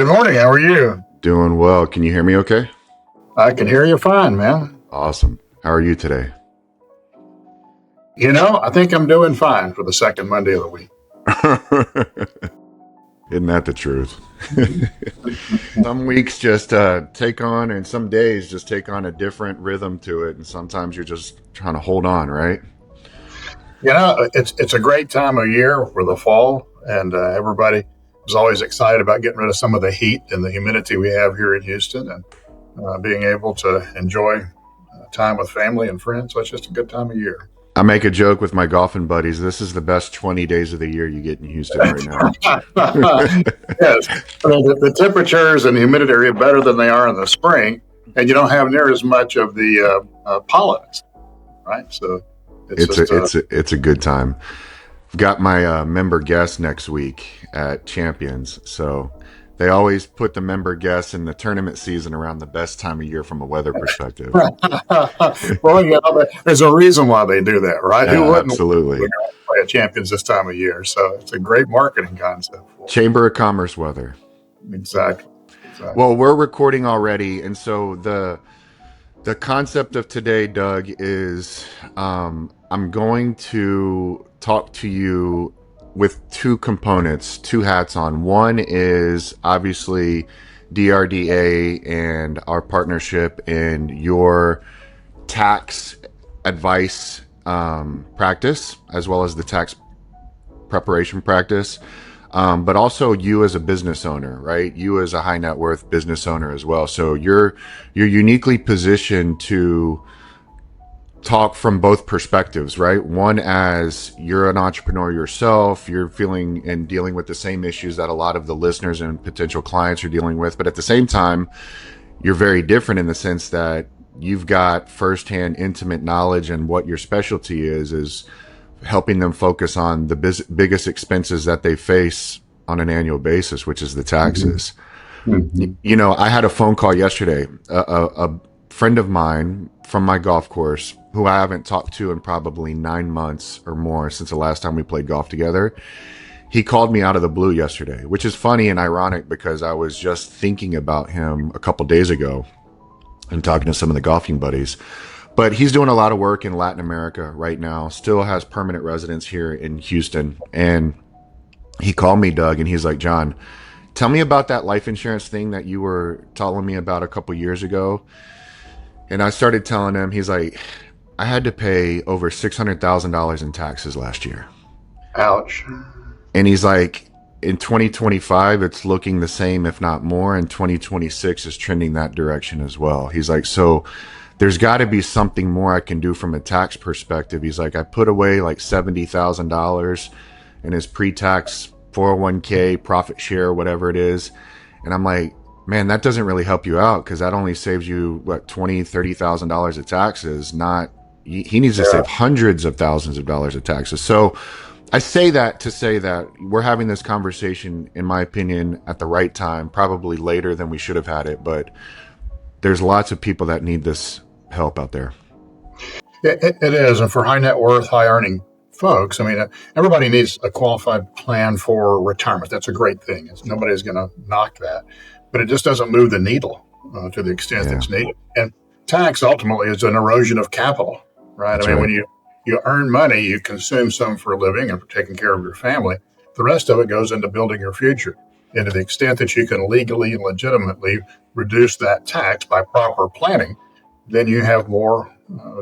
Good morning. How are you? Doing well. Can you hear me okay? I can hear you fine, man. Awesome. How are you today? I think I'm doing fine for the second Monday of the week. Isn't that the truth? Some weeks just take on, and some days just take on a different rhythm to it. And sometimes you're just trying to hold on, right? It's a great time of year for the fall, and everybody is always excited about getting rid of some of the heat and the humidity we have here in Houston, and being able to enjoy time with family and friends. So it's just a good time of year. I make a joke with my golfing buddies. This is the best 20 days of the year you get in Houston right now. Yes, the temperatures and humidity are better than they are in the spring, and you don't have near as much of the pollens, right? So it's a good time. I've got my member guest next week at Champions, so they always put the member guests in the tournament season around the best time of year from a weather perspective. Well, there's a reason why they do that, right? Yeah, Who wouldn't absolutely play at Champions this time of year? So it's a great marketing concept. Chamber of Commerce weather. Exactly. Well, we're recording already, and so the concept of today, Doug, is I'm going to talk to you with two components, two hats on. One is obviously DRDA and our partnership in your tax advice practice, as well as the tax preparation practice. But also you as a business owner, right? You as a high net worth business owner as well. So you're uniquely positioned to talk from both perspectives, right? One, as you're an entrepreneur yourself, you're feeling and dealing with the same issues that a lot of the listeners and potential clients are dealing with. But at the same time, you're very different in the sense that you've got firsthand intimate knowledge, and what your specialty is helping them focus on the biggest expenses that they face on an annual basis, which is the taxes. Mm-hmm. I had a phone call yesterday. A friend of mine from my golf course, who I haven't talked to in probably 9 months or more since the last time we played golf together, he called me out of the blue yesterday, which is funny and ironic because I was just thinking about him a couple days ago and talking to some of the golfing buddies. But he's doing a lot of work in Latin America right now, still has permanent residence here in Houston. And he called me, Doug, and he's like, John, tell me about that life insurance thing that you were telling me about a couple years ago. And I started telling him, he's like, I had to pay over $600,000 in taxes last year. Ouch. And he's like, in 2025, it's looking the same, if not more. And 2026 is trending that direction as well. He's like, so there's got to be something more I can do from a tax perspective. He's like, I put away like $70,000 in his pre-tax 401k, profit share, whatever it is. And I'm like, man, that doesn't really help you out because that only saves you what, $20,000-$30,000 of taxes. He needs to save hundreds of thousands of dollars of taxes. So I say that to say that we're having this conversation, in my opinion, at the right time, probably later than we should have had it, but there's lots of people that need this help out there. It is. And for high net worth, high earning folks, I mean, everybody needs a qualified plan for retirement. That's a great thing. Nobody's going to knock that, but it just doesn't move the needle to the extent that's needed. And tax ultimately is an erosion of capital, right? That's when you earn money, you consume some for a living and for taking care of your family. The rest of it goes into building your future. And to the extent that you can legally and legitimately reduce that tax by proper planning, then you have more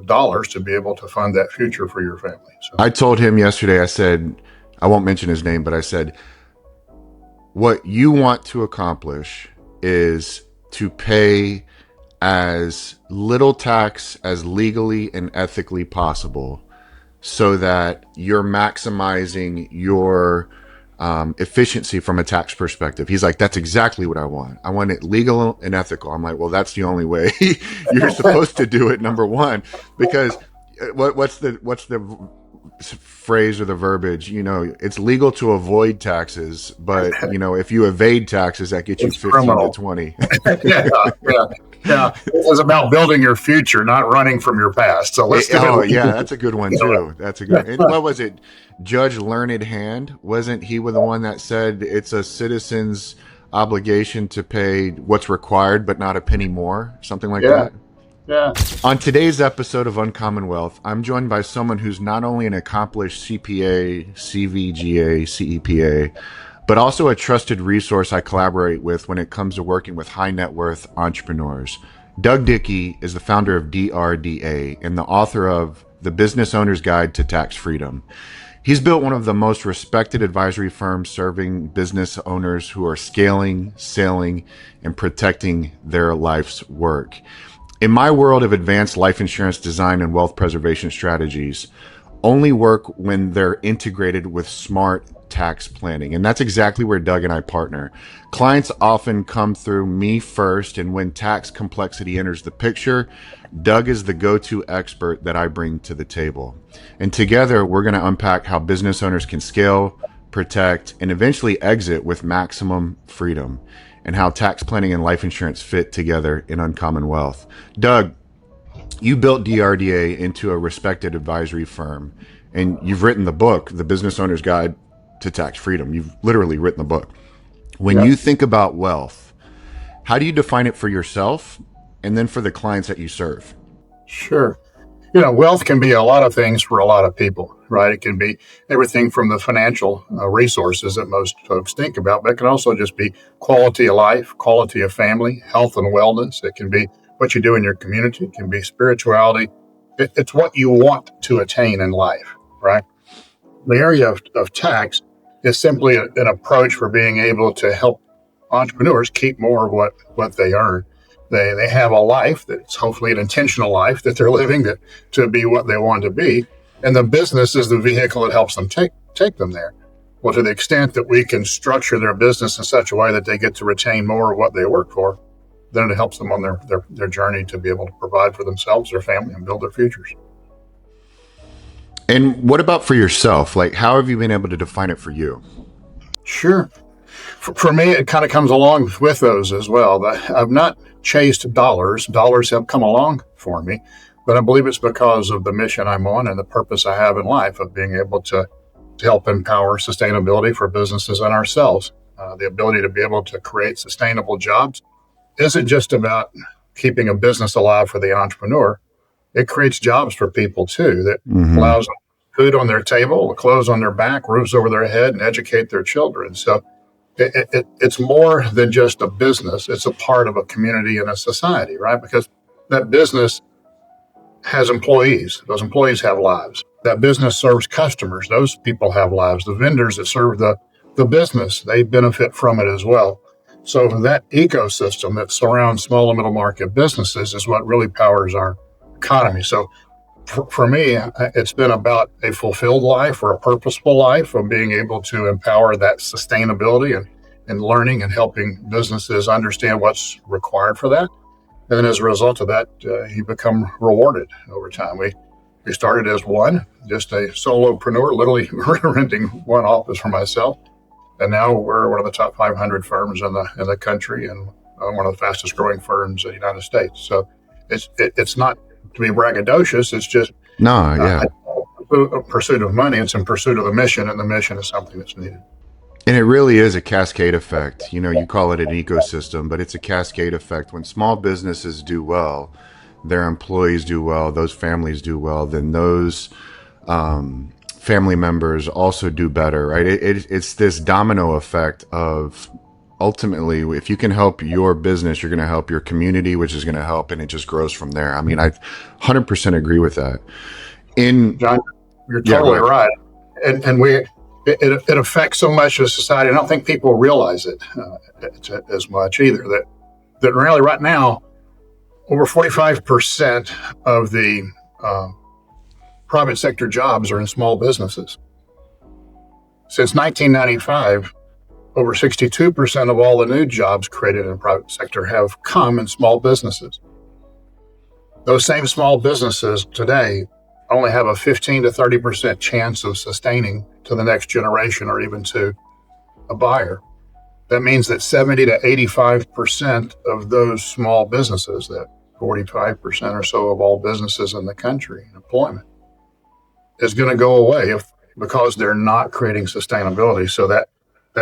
dollars to be able to fund that future for your family. So I told him yesterday, I said, I won't mention his name, but I said, what you want to accomplish is to pay as little tax as legally and ethically possible so that you're maximizing your efficiency from a tax perspective. He's like, that's exactly what I want. I want it legal and ethical. I'm like, well, that's the only way you're supposed to do it, number one, because what's the phrase or the verbiage? It's legal to avoid taxes, but if you evade taxes, that gets you 15 criminal. to 20. Yeah. It was about building your future, not running from your past. So let's that's a good one too. That's a good. And what was it? Judge Learned Hand, wasn't he the one that said it's a citizen's obligation to pay what's required, but not a penny more, something like Yeah. that. Yeah. On today's episode of Uncommonwealth, I'm joined by someone who's not only an accomplished CPA, CVGA, CEPA, but also a trusted resource I collaborate with when it comes to working with high net worth entrepreneurs. Doug Dickey is the founder of DRDA and the author of The Business Owner's Guide to Tax Freedom. He's built one of the most respected advisory firms serving business owners who are scaling, sailing, and protecting their life's work. In my world of advanced life insurance design and wealth preservation strategies, only work when they're integrated with smart tax planning. And that's exactly where Doug and I partner. Clients often come through me first, and when tax complexity enters the picture, Doug is the go-to expert that I bring to the table. And together, we're going to unpack how business owners can scale, protect, and eventually exit with maximum freedom, and how tax planning and life insurance fit together in Uncommonwealth. Doug, you built DRDA into a respected advisory firm, and you've written the book, The Business Owner's Guide to Tax Freedom. You've literally written the book. When you think about wealth, how do you define it for yourself and then for the clients that you serve? Sure. Wealth can be a lot of things for a lot of people, right? It can be everything from the financial resources that most folks think about, but it can also just be quality of life, quality of family, health and wellness. It can be what you do in your community. It can be spirituality. It's what you want to attain in life, right? The area of tax is simply an approach for being able to help entrepreneurs keep more of what they earn. They have a life that's hopefully an intentional life that they're living to be what they want to be. And the business is the vehicle that helps them take them there. Well, to the extent that we can structure their business in such a way that they get to retain more of what they work for, then it helps them on their journey to be able to provide for themselves, their family, and build their futures. And what about for yourself? Like, how have you been able to define it for you? Sure. For me, it kind of comes along with those as well. I've not chased dollars. Dollars have come along for me, but I believe it's because of the mission I'm on and the purpose I have in life of being able to help empower sustainability for businesses and ourselves. The ability to be able to create sustainable jobs isn't just about keeping a business alive for the entrepreneur. It creates jobs for people too that allows them food on their table, clothes on their back, roofs over their head, and educate their children. So it's more than just a business. It's a part of a community and a society, right? Because that business has employees. Those employees have lives. That business serves customers. Those people have lives. The vendors that serve the business, they benefit from it as well. So that ecosystem that surrounds small and middle market businesses is what really powers our economy. So for me, it's been about a fulfilled life or a purposeful life of being able to empower that sustainability and learning and helping businesses understand what's required for that. And then as a result of that, you become rewarded over time. We started as just a solopreneur, literally renting one office for myself. And now we're one of the top 500 firms in the country and one of the fastest growing firms in the United States. So it's not to be braggadocious. It's just a pursuit of money. It's in pursuit of the mission, and the mission is something that's needed. And it really is a cascade effect. You call it an ecosystem, but it's a cascade effect. When small businesses do well, their employees do well, those families do well, then those family members also do better, right? It's this domino effect of ultimately, if you can help your business, you're going to help your community, which is going to help, and it just grows from there. I mean, I 100% agree with that. John, you're totally right. And it affects so much of society. I don't think people realize it as much either. That really right now, over 45% of the private sector jobs are in small businesses. Since 1995, over 62% of all the new jobs created in the private sector have come in small businesses. Those same small businesses today only have a 15 to 30% chance of sustaining to the next generation or even to a buyer. That means that 70 to 85% of those small businesses, that 45% or so of all businesses in the country, employment, is going to go away because they're not creating sustainability. So that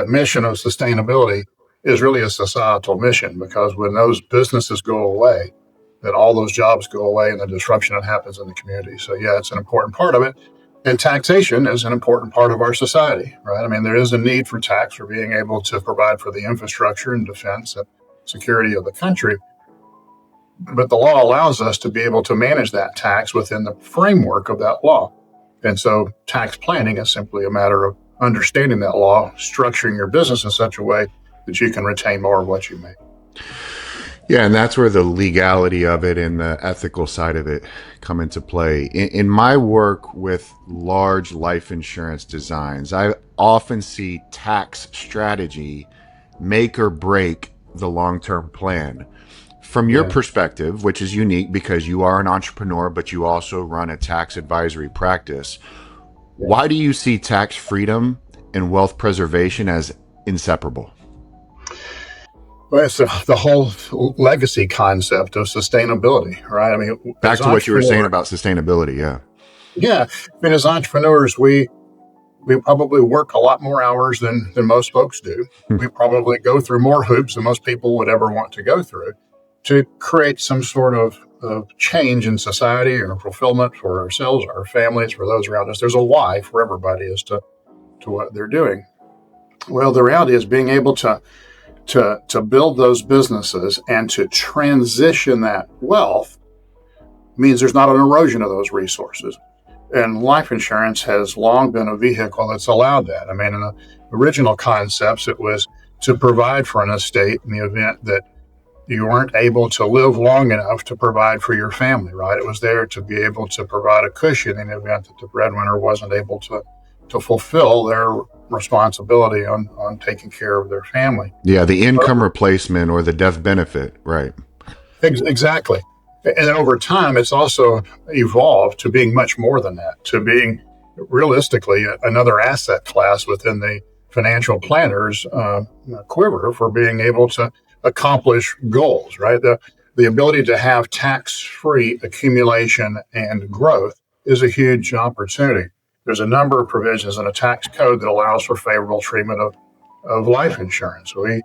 mission of sustainability is really a societal mission, because when those businesses go away, then all those jobs go away and the disruption that happens in the community. So yeah, it's an important part of it. And taxation is an important part of our society, right? I mean, there is a need for tax for being able to provide for the infrastructure and defense and security of the country. But the law allows us to be able to manage that tax within the framework of that law. And so tax planning is simply a matter of understanding that law, structuring your business in such a way that you can retain more of what you make. Yeah, and that's where the legality of it and the ethical side of it come into play. In my work with large life insurance designs, I often see tax strategy make or break the long-term plan. From your perspective, which is unique because you are an entrepreneur, but you also run a tax advisory practice, why do you see tax freedom and wealth preservation as inseparable? Well, it's the whole legacy concept of sustainability, right? I mean, back to what you were saying about sustainability, yeah. Yeah. I mean, as entrepreneurs, we probably work a lot more hours than most folks do. We probably go through more hoops than most people would ever want to go through to create some sort of change in society or fulfillment for ourselves, our families, for those around us. There's a why for everybody as to what they're doing. Well, the reality is being able to build those businesses and to transition that wealth means there's not an erosion of those resources. And life insurance has long been a vehicle that's allowed that. I mean, in the original concepts, it was to provide for an estate in the event that you weren't able to live long enough to provide for your family, right? It was there to be able to provide a cushion in the event that the breadwinner wasn't able to fulfill their responsibility on taking care of their family. Yeah, the income replacement or the death benefit, right? Exactly. And over time, it's also evolved to being much more than that, to being realistically another asset class within the financial planner's quiver for being able to accomplish goals, right? The ability to have tax-free accumulation and growth is a huge opportunity. There's a number of provisions in a tax code that allows for favorable treatment of life insurance. We,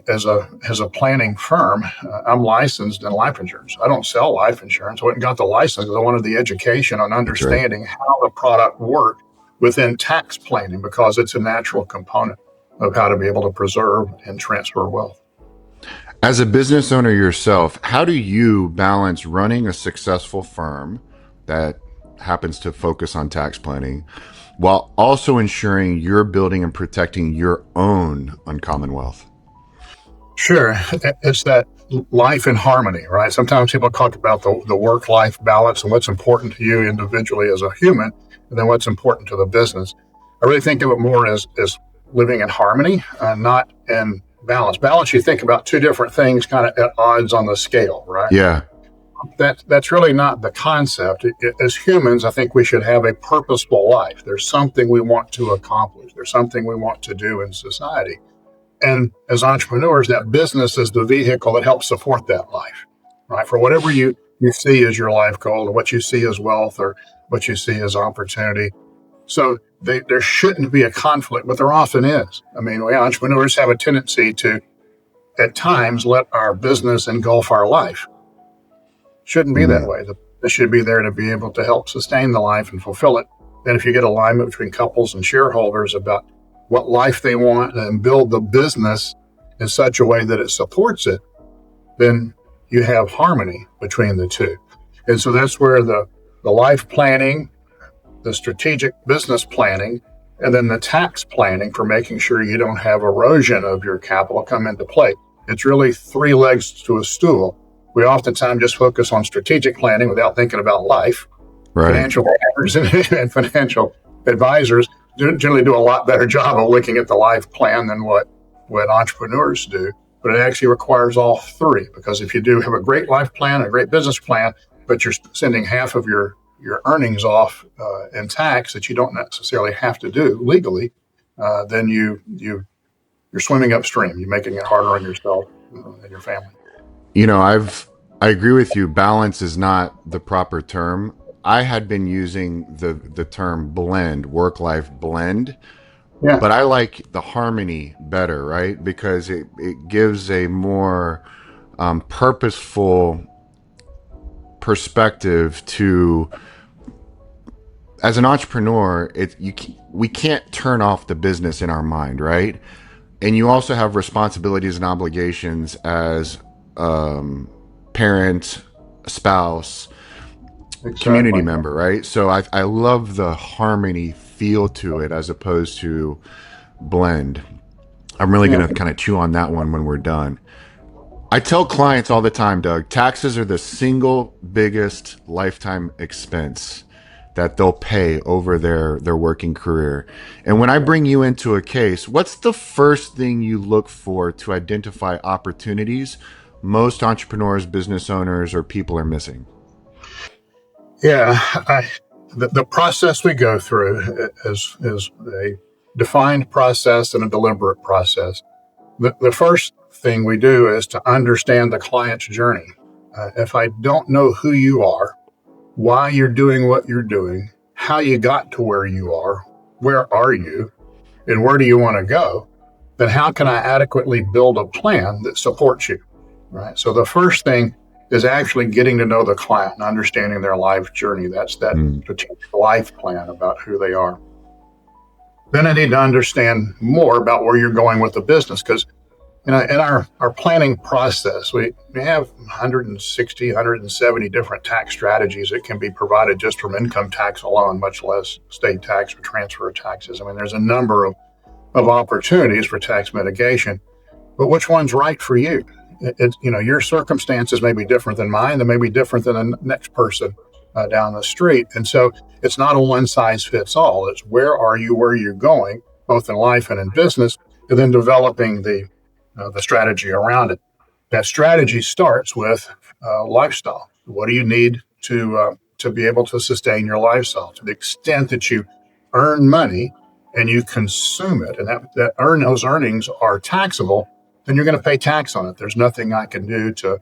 as a planning firm, I'm licensed in life insurance. I don't sell life insurance. I went and got the license because I wanted the education on understanding how the product worked within tax planning, because it's a natural component of how to be able to preserve and transfer wealth. As a business owner yourself, how do you balance running a successful firm that happens to focus on tax planning while also ensuring you're building and protecting your own Uncommonwealth? Sure. It's that life in harmony, right? Sometimes people talk about the work-life balance and what's important to you individually as a human, and then what's important to the business. I really think of it more as living in harmony, not in balance. Balance, you think about two different things kind of at odds on the scale, right? Yeah. That's really not the concept. As humans, I think we should have a purposeful life. There's something we want to accomplish. There's something we want to do in society. And as entrepreneurs, that business is the vehicle that helps support that life, right? For whatever you see as your life goal, or what you see as wealth, or what you see as opportunity. So there shouldn't be a conflict, but there often is. I mean, we entrepreneurs have a tendency to, at times, let our business engulf our life. Shouldn't be that way. It should be there to be able to help sustain the life and fulfill it. Then if you get alignment between couples and shareholders about what life they want and build the business in such a way that it supports it, then you have harmony between the two. And so that's where the life planning, the strategic business planning, and then the tax planning for making sure you don't have erosion of your capital come into play. It's really three legs to a stool. We oftentimes just focus on strategic planning without thinking about life. Right. Financial planners and financial advisors generally do a lot better job of looking at the life plan than what entrepreneurs do. But it actually requires all three, because if you do have a great life plan, a great business plan, but you're sending half of your earnings off in tax that you don't necessarily have to do legally, then you're swimming upstream. You're making it harder on yourself and your family. You know, I agree with you. Balance is not the proper term. I had been using the term blend, work-life blend, Yeah. but I like the harmony better, right? Because it gives a more purposeful perspective to, as an entrepreneur, we can't turn off the business in our mind, right? And you also have responsibilities and obligations as parent, spouse, community Exactly. member, right? So I love the harmony feel to it as opposed to blend. I'm really Yeah. going to kind of chew on that one when we're done. I tell clients all the time, Doug, taxes are the single biggest lifetime expense that they'll pay over their working career. And when I bring you into a case, what's the first thing you look for to identify opportunities most entrepreneurs, business owners, or people are missing? Yeah. The process we go through is a defined process and a deliberate process. The first thing we do is to understand the client's journey. If I don't know who you are, why you're doing what you're doing, how you got to where you are you, and where do you want to go, then how can I adequately build a plan that supports you, right? So the first thing is actually getting to know the client and understanding their life journey. That's that strategic life plan about who they are. Then I need to understand more about where you're going with the business, because in our planning process, we have 160, 170 different tax strategies that can be provided just from income tax alone, much less state tax or transfer of taxes. I mean, there's a number of opportunities for tax mitigation, but which one's right for you? Your circumstances may be different than mine. They may be different than the next person down the street. And so it's not a one size fits all. It's where are you, where you're going, both in life and in business, and then developing the strategy around it. That strategy starts with lifestyle. What do you need to be able to sustain your lifestyle? To the extent that you earn money and you consume it, and those earnings are taxable, then you're going to pay tax on it. There's nothing I can do to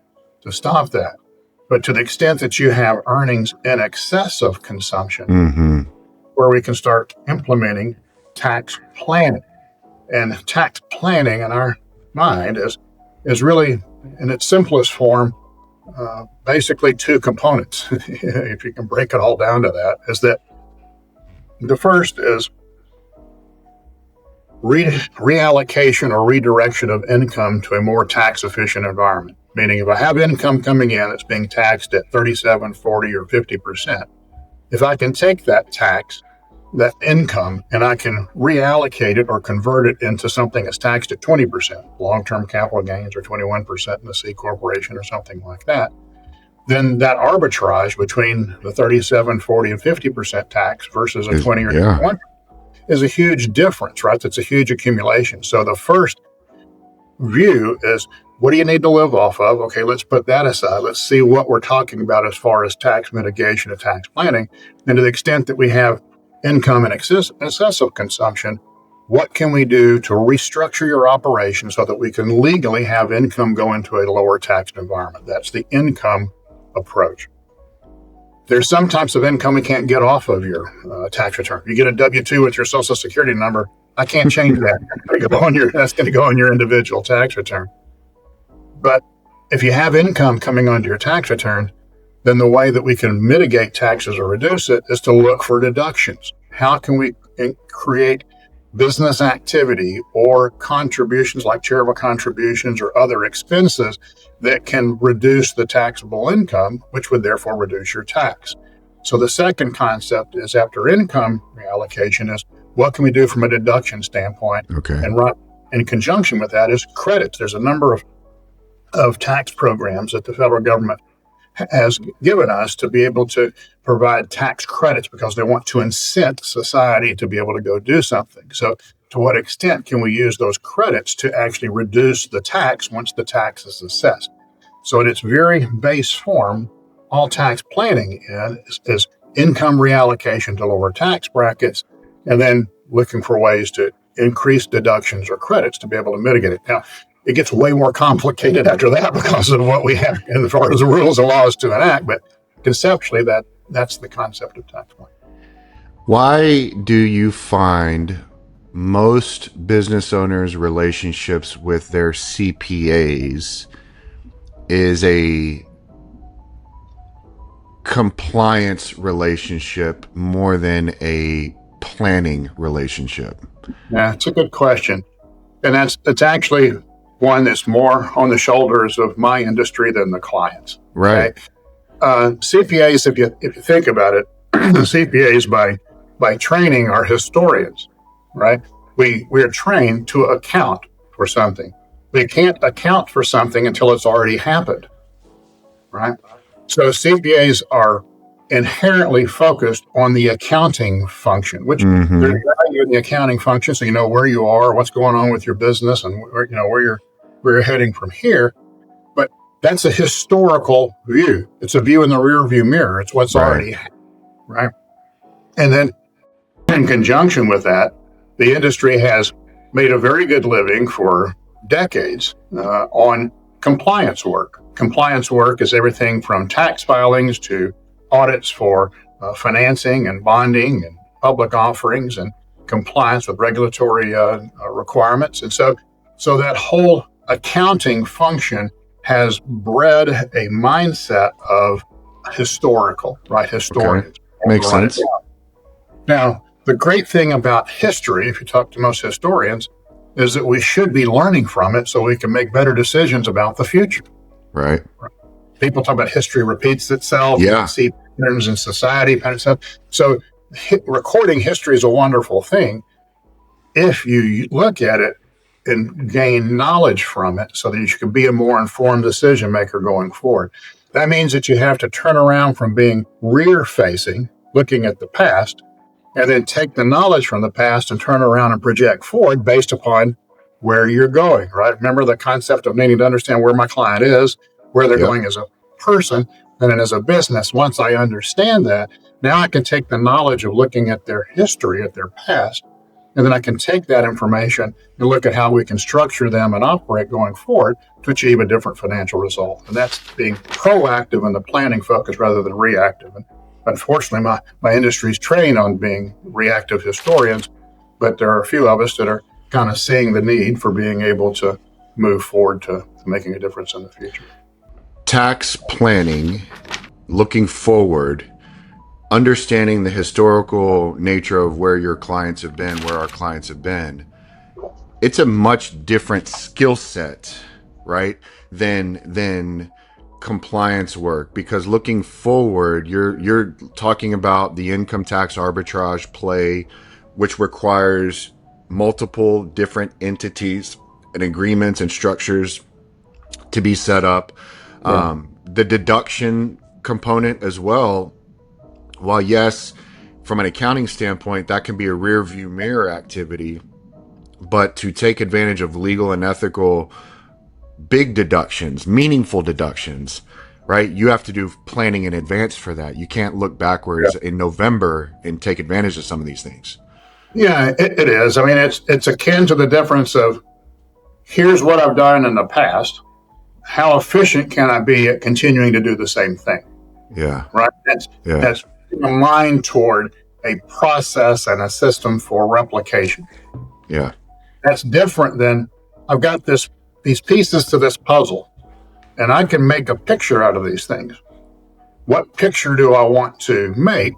stop that. But to the extent that you have earnings in excess of consumption, where we can start implementing tax planning. And tax planning in our mind is really, in its simplest form, basically two components. If you can break it all down to that, is that the first is reallocation or redirection of income to a more tax efficient environment. Meaning, if I have income coming in that's being taxed at 37, 40, or 50%, if I can take that income, and I can reallocate it or convert it into something that's taxed at 20%, long-term capital gains, or 21% in a C corporation or something like that, then that arbitrage between the 37, 40, and 50% tax versus a 20 or 21 is a huge difference, right? That's a huge accumulation. So the first view is, what do you need to live off of? Okay, let's put that aside. Let's see what we're talking about as far as tax mitigation and tax planning. And to the extent that we have income in excessive consumption, what can we do to restructure your operation so that we can legally have income go into a lower taxed environment? That's the income approach. There's some types of income we can't get off of your tax return. You get a W-2 with your Social Security number, I can't change that. That's going to go on your individual tax return. But if you have income coming onto your tax return, then the way that we can mitigate taxes or reduce it is to look for deductions. How can we create business activity or contributions like charitable contributions or other expenses that can reduce the taxable income, which would therefore reduce your tax? So the second concept is, after income reallocation, is what can we do from a deduction standpoint? Okay. And right in conjunction with that is credits. There's a number of tax programs that the federal government has given us to be able to provide tax credits because they want to incent society to be able to go do something. So to what extent can we use those credits to actually reduce the tax once the tax is assessed? So in its very base form, all tax planning is income reallocation to lower tax brackets, and then looking for ways to increase deductions or credits to be able to mitigate it. Now, it gets way more complicated after that because of what we have as far as the rules and laws to enact. But conceptually, that's the concept of tax planning. Why do you find most business owners' relationships with their CPAs is a compliance relationship more than a planning relationship? Yeah, it's a good question. And it's actually one that's more on the shoulders of my industry than the clients. Right. Okay. CPAs, if you think about it, CPAs by training are historians, right? We are trained to account for something. We can't account for something until it's already happened, right? So CPAs are inherently focused on the accounting function, which Mm-hmm. there's value in the accounting function, so you know where you are, what's going on with your business, and where you're heading from here. But that's a historical view. It's a view in the rear view mirror. It's what's Right. already happened, right? And then in conjunction with that, the industry has made a very good living for decades on compliance work. Compliance work is everything from tax filings to audits for financing and bonding and public offerings and compliance with regulatory requirements. And so that whole accounting function has bred a mindset of historical, right? Okay. Historians. Makes sense. Now, the great thing about history, if you talk to most historians, is that we should be learning from it so we can make better decisions about the future. Right. People talk about history repeats itself. Yeah. You see patterns in society, patterns. So recording history is a wonderful thing if you look at it and gain knowledge from it so that you can be a more informed decision maker going forward. That means that you have to turn around from being rear facing, looking at the past, and then take the knowledge from the past and turn around and project forward based upon where you're going, right? Remember the concept of needing to understand where my client is, where they're going as a person, and then as a business. Once I understand that, now I can take the knowledge of looking at their history, at their past, and then I can take that information and look at how we can structure them and operate going forward to achieve a different financial result. And that's being proactive in the planning focus rather than reactive. And unfortunately, my industry's trained on being reactive historians, but there are a few of us that are kind of seeing the need for being able to move forward to making a difference in the future. Tax planning, looking forward, understanding the historical nature of where your clients have been, where our clients have been, it's a much different skill set, right, than compliance work. Because looking forward, you're talking about the income tax arbitrage play, which requires multiple different entities and agreements and structures to be set up. The deduction component as well, while yes, from an accounting standpoint, that can be a rear view mirror activity, but to take advantage of legal and ethical big deductions, meaningful deductions, right? You have to do planning in advance for that. You can't look backwards in November and take advantage of some of these things. Yeah, it is. I mean, it's akin to the difference of here's what I've done in the past. How efficient can I be at continuing to do the same thing? Yeah. Right. That's aligned toward a process and a system for replication. Yeah. That's different than I've got these pieces to this puzzle, and I can make a picture out of these things. What picture do I want to make?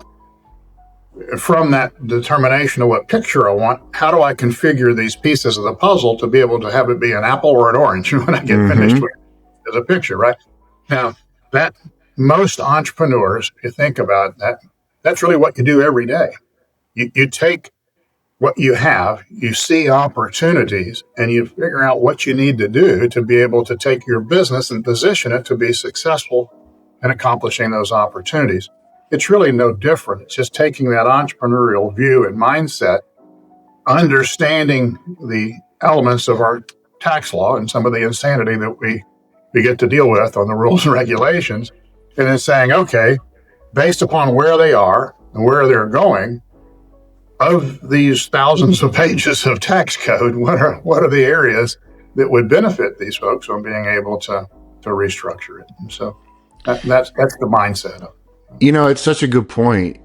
From that determination of what picture I want, how do I configure these pieces of the puzzle to be able to have it be an apple or an orange when I get finished with it as a picture, right? Now, that most entrepreneurs, if you think about that, that's really what you do every day. You take what you have, you see opportunities, and you figure out what you need to do to be able to take your business and position it to be successful in accomplishing those opportunities. It's really no different. It's just taking that entrepreneurial view and mindset, understanding the elements of our tax law and some of the insanity that we get to deal with on the rules and regulations, and then saying, okay, based upon where they are and where they're going, of these thousands of pages of tax code, what are the areas that would benefit these folks from being able to restructure it? And so that's the mindset of it. You know, it's such a good point.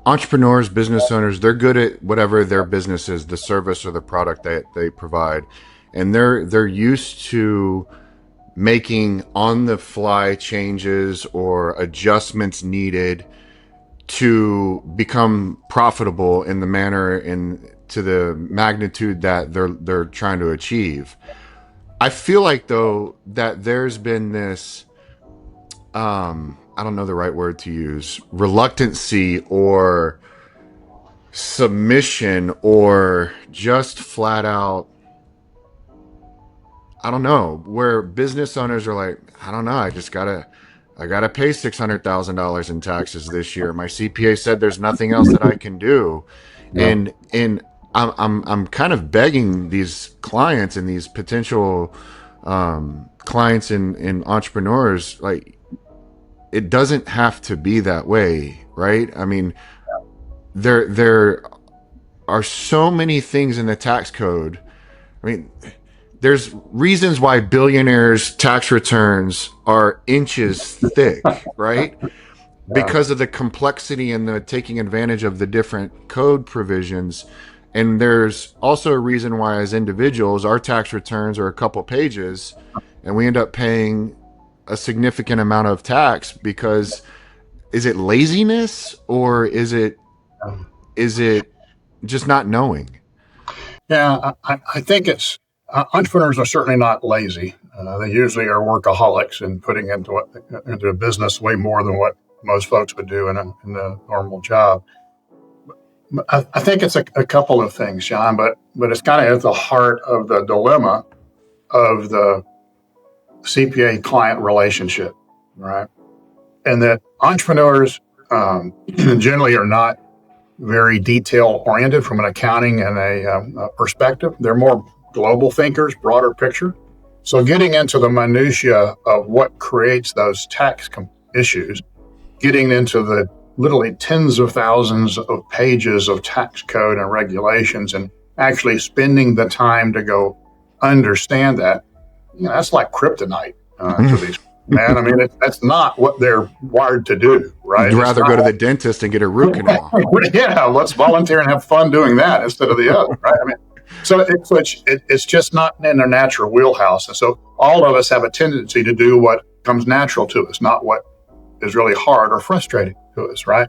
entrepreneurs, business owners, they're good at whatever their business is, the service or the product that they provide, and they're used to making on the fly changes or adjustments needed to become profitable in the manner and to the magnitude that they're trying to achieve. I feel like though that there's been this I don't know the right word to use, reluctancy or submission or just flat out, I don't know, where business owners are like, I don't know, I gotta pay $600,000 in taxes this year. My CPA said there's nothing else that I can do, Yeah. and I'm kind of begging these clients and these potential clients and entrepreneurs, like, it doesn't have to be that way, right? I mean, there are so many things in the tax code. I mean, there's reasons why billionaires' tax returns are inches thick, right? Yeah. Because of the complexity and the taking advantage of the different code provisions. And there's also a reason why, as individuals, our tax returns are a couple pages and we end up paying a significant amount of tax because, is it laziness or is it just not knowing? Yeah, I think it's entrepreneurs are certainly not lazy. They usually are workaholics and putting into a business way more than what most folks would do in a normal job. I think it's a couple of things, John, but it's kind of at the heart of the dilemma of the CPA client relationship, right? And that entrepreneurs generally are not very detail oriented from an accounting and a perspective. They're more global thinkers, broader picture. So getting into the minutia of what creates those tax issues, getting into the literally tens of thousands of pages of tax code and regulations, and actually spending the time to go understand that, that's like kryptonite to these. Man, I mean, that's not what they're wired to do, right? You'd It's rather not. go to the dentist and get a root canal. Yeah, let's volunteer and have fun doing that instead of the other, right? I mean, it's just not in their natural wheelhouse. And so all of us have a tendency to do what comes natural to us, not what is really hard or frustrating to us, right?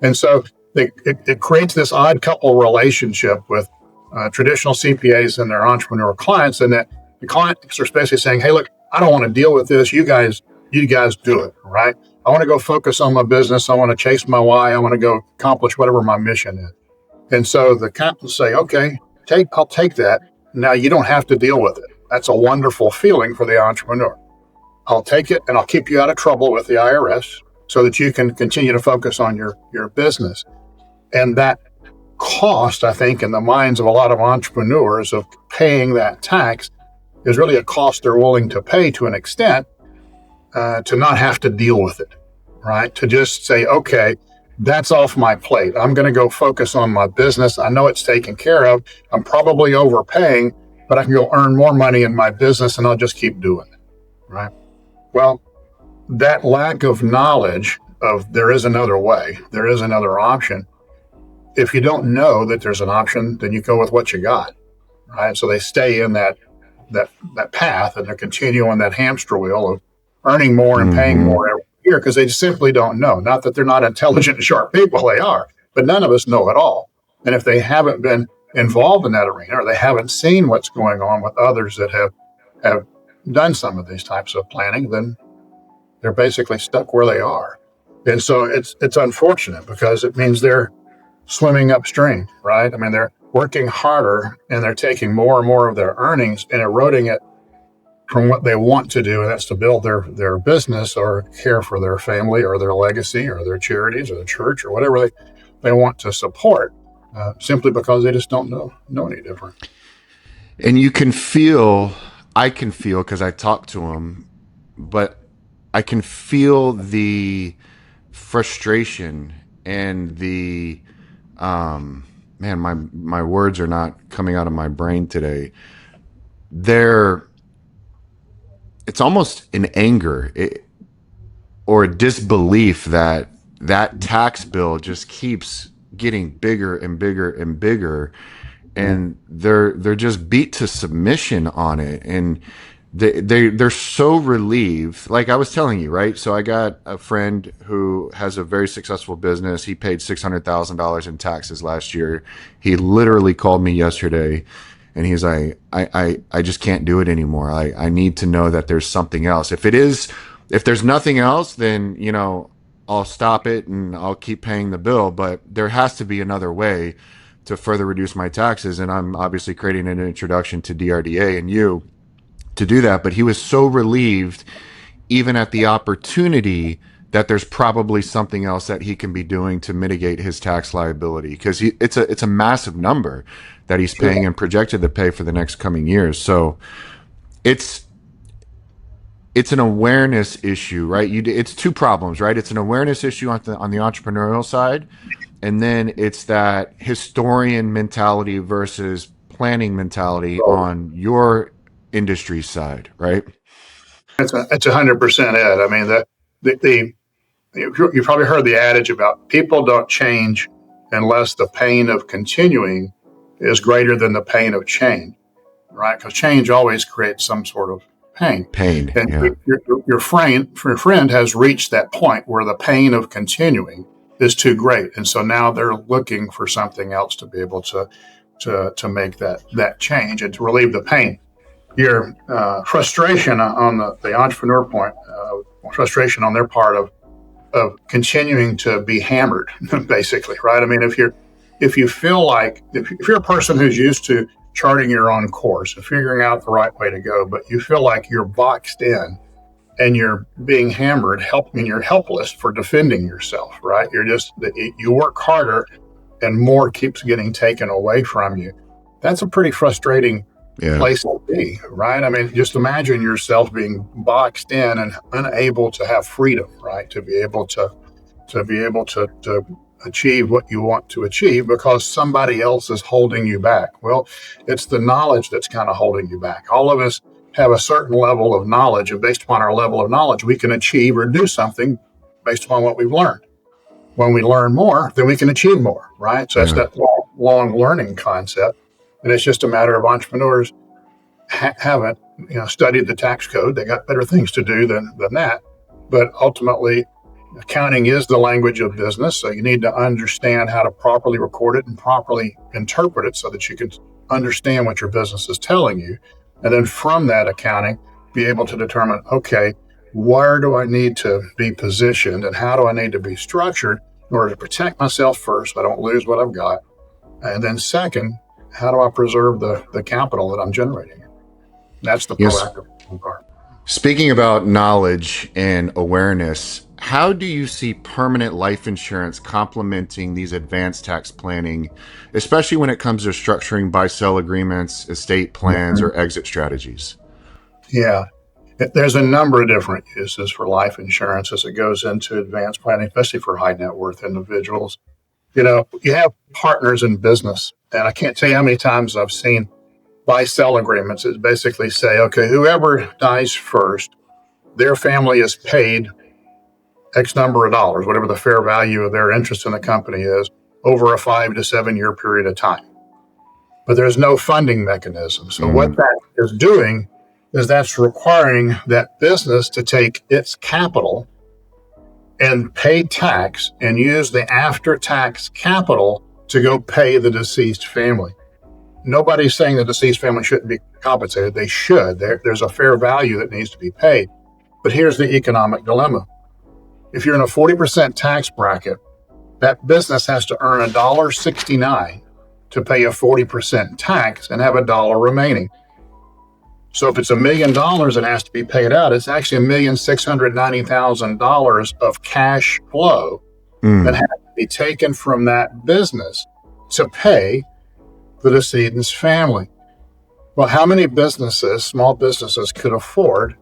And so it creates this odd couple relationship with traditional CPAs and their entrepreneur clients, and that the clients are basically saying, "Hey, look, I don't want to deal with this. You guys do it, right? I want to go focus on my business. I want to chase my why. I want to go accomplish whatever my mission is." And so the accountants say, "Okay, I'll take that. Now you don't have to deal with it." That's a wonderful feeling for the entrepreneur. I'll take it and I'll keep you out of trouble with the IRS so that you can continue to focus on your business. And that cost, I think, in the minds of a lot of entrepreneurs of paying that tax is really a cost they're willing to pay to an extent to not have to deal with it, right? To just say, okay, that's off my plate. I'm going to go focus on my business. I know it's taken care of. I'm probably overpaying, but I can go earn more money in my business and I'll just keep doing it, right? Well, that lack of knowledge of there is another way, there is another option. If you don't know that there's an option, then you go with what you got, right? So they stay in that path and they're continuing that hamster wheel of earning more and paying more every year because they simply don't know. Not that they're not intelligent and sharp people, they are, but none of us know it all. And if they haven't been involved in that arena or they haven't seen what's going on with others that have done some of these types of planning, then they're basically stuck where they are. And so it's unfortunate because it means they're swimming upstream, right? I mean, they're working harder and they're taking more and more of their earnings and eroding it from what they want to do, and that's to build their business or care for their family or their legacy or their charities or the church or whatever they want to support, simply because they just don't know any different. And I can feel, because I talk to them, but I can feel the frustration and the, man, my words are not coming out of my brain today. It's almost an anger or a disbelief that tax bill just keeps getting bigger and bigger and bigger, and they're just beat to submission on it, and they're so relieved. Like I was telling you, right? So I got a friend who has a very successful business. He paid $600,000 in taxes last year. He literally called me yesterday, and he's like, I just can't do it anymore. I need to know that there's something else. If there's nothing else, then, you know, I'll stop it and I'll keep paying the bill. But there has to be another way to further reduce my taxes. And I'm obviously creating an introduction to DRDA and you to do that. But he was so relieved, even at the opportunity, that there's probably something else that he can be doing to mitigate his tax liability, because it's a massive number that he's paying and projected to pay for the next coming years. So it's an awareness issue, right? It's two problems, right? It's an awareness issue on the entrepreneurial side, and then it's that historian mentality versus planning mentality on your industry side, right? It's 100% it. I mean, you probably heard the adage about people don't change unless the pain of continuing is greater than the pain of change, right? Because change always creates some sort of pain. And Yeah. your friend has reached that point where the pain of continuing is too great, and so now they're looking for something else to be able to make that change and to relieve the pain. Your frustration on the entrepreneur point, frustration on their part of continuing to be hammered, basically, right? I mean, if you feel like if you're a person who's used to charting your own course and figuring out the right way to go, but you feel like you're boxed in and you're being hammered, and you're helpless for defending yourself, right? You work harder and more keeps getting taken away from you. That's a pretty frustrating place to be, right? I mean, just imagine yourself being boxed in and unable to have freedom, right? To be able to achieve what you want to achieve because somebody else is holding you back. Well, it's the knowledge that's kind of holding you back. All of us have a certain level of knowledge, and based upon our level of knowledge, we can achieve or do something based upon what we've learned. When we learn more, then we can achieve more, right? So that's that long learning concept. And it's just a matter of entrepreneurs haven't studied the tax code. They got better things to do than that. But ultimately, accounting is the language of business. So you need to understand how to properly record it and properly interpret it so that you can understand what your business is telling you. And then from that accounting, be able to determine, okay, where do I need to be positioned and how do I need to be structured in order to protect myself first so I don't lose what I've got. And then second, how do I preserve the capital that I'm generating? That's the proactive part. Speaking about knowledge and awareness, how do you see permanent life insurance complementing these advanced tax planning, especially when it comes to structuring buy-sell agreements, estate plans, or exit strategies? Yeah, there's a number of different uses for life insurance as it goes into advanced planning, especially for high net worth individuals. You have partners in business, and I can't tell you how many times I've seen buy-sell agreements that basically say, okay, whoever dies first, their family is paid X number of dollars, whatever the fair value of their interest in the company is, over a 5 to 7 year period of time. But there's no funding mechanism. So what that is doing is that's requiring that business to take its capital and pay tax and use the after-tax capital to go pay the deceased family. Nobody's saying the deceased family shouldn't be compensated. They should. There's a fair value that needs to be paid. But here's the economic dilemma. If you're in a 40% tax bracket, that business has to earn $1.69 to pay a 40% tax and have $1 remaining. So if it's $1 million that has to be paid out, it's actually $1,690,000 of cash flow that has to be taken from that business to pay the decedent's family. Well, how many businesses, small businesses, could afford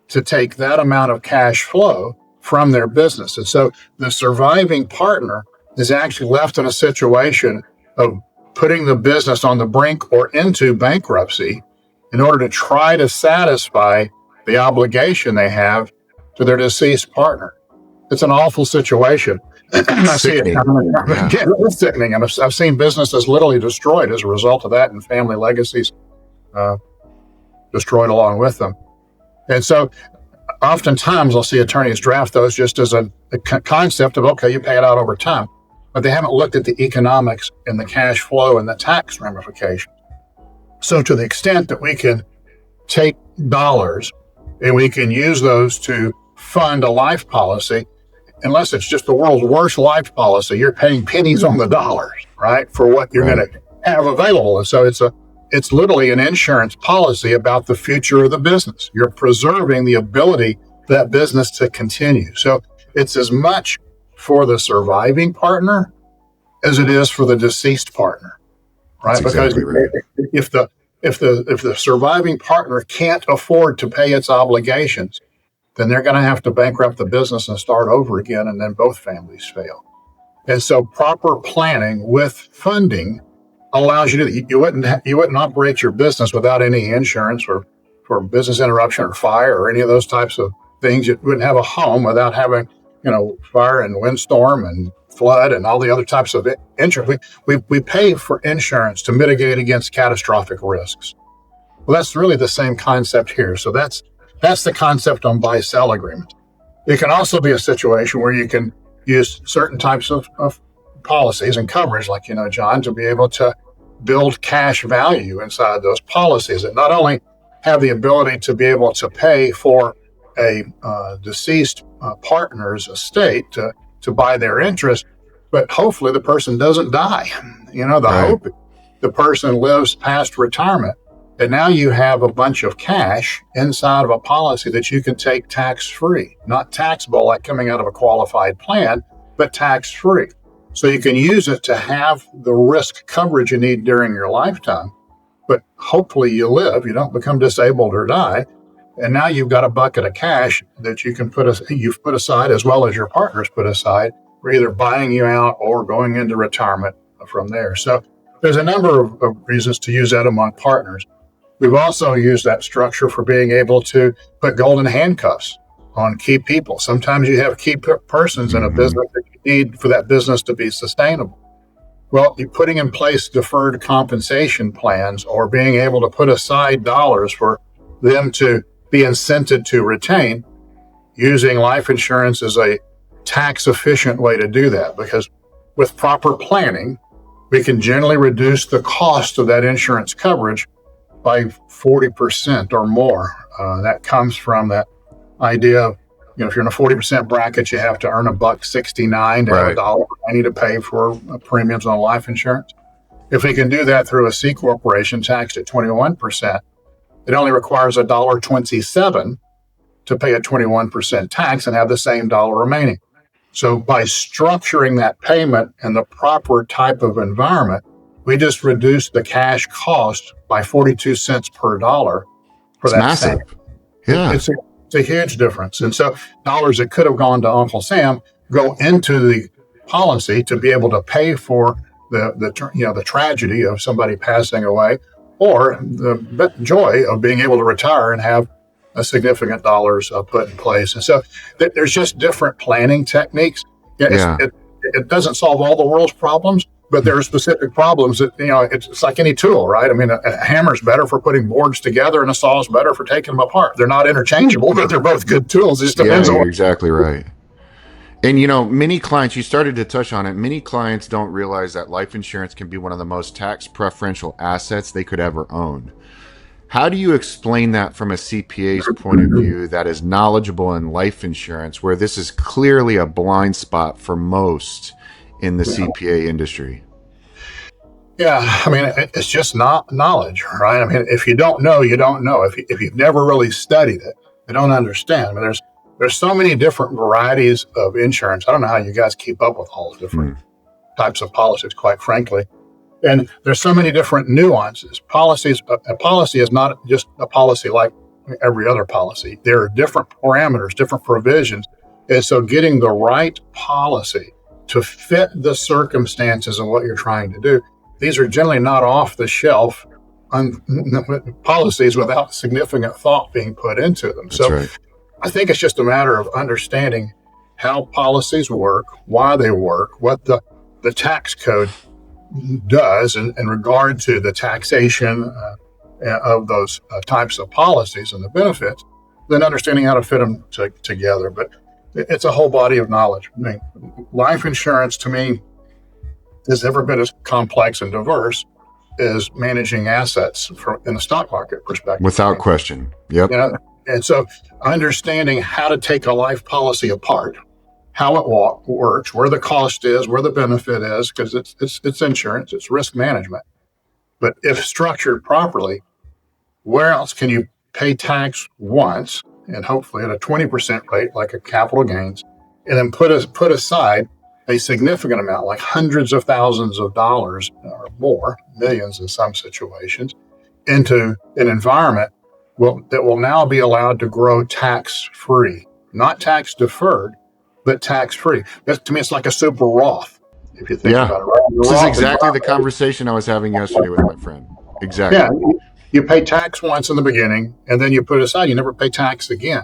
to take that amount of cash flow from their business? And so the surviving partner is actually left in a situation of putting the business on the brink or into bankruptcy in order to try to satisfy the obligation they have to their deceased partner. It's an awful situation. I see it. Sickening. Yeah. It's sickening. And I've seen businesses literally destroyed as a result of that, and family legacies destroyed along with them. And so oftentimes I'll see attorneys draft those just as a concept of, okay, you pay it out over time, but they haven't looked at the economics and the cash flow and the tax ramifications. So to the extent that we can take dollars and we can use those to fund a life policy, unless it's just the world's worst life policy, you're paying pennies on the dollars, right, for what you're going to have available. And so it's literally an insurance policy about the future of the business. You're preserving the ability for that business to continue. So it's as much for the surviving partner as it is for the deceased partner, right? That's exactly right. If the surviving partner can't afford to pay its obligations, then they're going to have to bankrupt the business and start over again, and then both families fail. And so proper planning with funding allows you to, you wouldn't operate your business without any insurance or for business interruption or fire or any of those types of things. You wouldn't have a home without having, fire and windstorm and flood and all the other types of insurance. We pay for insurance to mitigate against catastrophic risks. Well, that's really the same concept here. So that's the concept on buy-sell agreements. It can also be a situation where you can use certain types of policies and coverage, like, John, to be able to build cash value inside those policies that not only have the ability to be able to pay for a deceased partner's estate to buy their interest, but hopefully the person doesn't die. Hope the person lives past retirement. And now you have a bunch of cash inside of a policy that you can take tax-free, not taxable like coming out of a qualified plan, but tax-free. So you can use it to have the risk coverage you need during your lifetime, but hopefully you live, you don't become disabled or die. And now you've got a bucket of cash that you've put aside, as well as your partners put aside, for either buying you out or going into retirement from there. So there's a number of reasons to use that among partners. We've also used that structure for being able to put golden handcuffs on key people. Sometimes you have key persons in a business that you need for that business to be sustainable. Well, you're putting in place deferred compensation plans or being able to put aside dollars for them to be incented to retain, using life insurance as a tax efficient way to do that, because with proper planning, we can generally reduce the cost of that insurance coverage by 40% or more. That comes from that idea of, if you're in a 40% bracket, you have to earn $1.69 to have $1.90 to pay for premiums on life insurance. If we can do that through a C corporation taxed at 21%, it only requires $1.27 to pay a 21% tax and have the same dollar remaining. So by structuring that payment in the proper type of environment, we just reduce the cash cost by 42 cents per dollar for it's that massive. Yeah. It's a huge difference. And so dollars that could have gone to Uncle Sam go into the policy to be able to pay for the tragedy of somebody passing away, or the joy of being able to retire and have a significant dollars put in place. And so there's just different planning techniques. It doesn't solve all the world's problems, but there are specific problems that, it's like any tool, right? I mean, a hammer's better for putting boards together and a saw's better for taking them apart. They're not interchangeable, but they're both good tools. It just depends on you're exactly right. And, many clients, you started to touch on it, many clients don't realize that life insurance can be one of the most tax preferential assets they could ever own. How do you explain that from a CPA's point of view that is knowledgeable in life insurance, where this is clearly a blind spot for most in the CPA industry? Yeah, I mean, it's just not knowledge, right? I mean, if you don't know, you don't know. If you've never really studied it, you don't understand. I mean, there's so many different varieties of insurance. I don't know how you guys keep up with all the different types of policies, quite frankly. And there's so many different nuances. A policy is not just a policy like every other policy. There are different parameters, different provisions. And so getting the right policy to fit the circumstances of what you're trying to do, these are generally not off the shelf policies without significant thought being put into them. That's right. I think it's just a matter of understanding how policies work, why they work, what the tax code does in regard to the taxation of those types of policies and the benefits, then understanding how to fit them together. But it's a whole body of knowledge. I mean, life insurance to me has never been as complex and diverse as managing assets in the stock market perspective. Without question. Yep. You know, and so understanding how to take a life policy apart, how it works, where the cost is, where the benefit is, because it's insurance, it's risk management. But if structured properly, where else can you pay tax once, and hopefully at a 20% rate, like a capital gains, and then put aside a significant amount, like hundreds of thousands of dollars or more, millions in some situations, into an environment that will now be allowed to grow tax-free, not tax-deferred, but tax-free. To me, it's like a super Roth, if you think about it. Right? This is exactly the conversation I was having yesterday with my friend. Exactly. Yeah, you pay tax once in the beginning, and then you put it aside. You never pay tax again.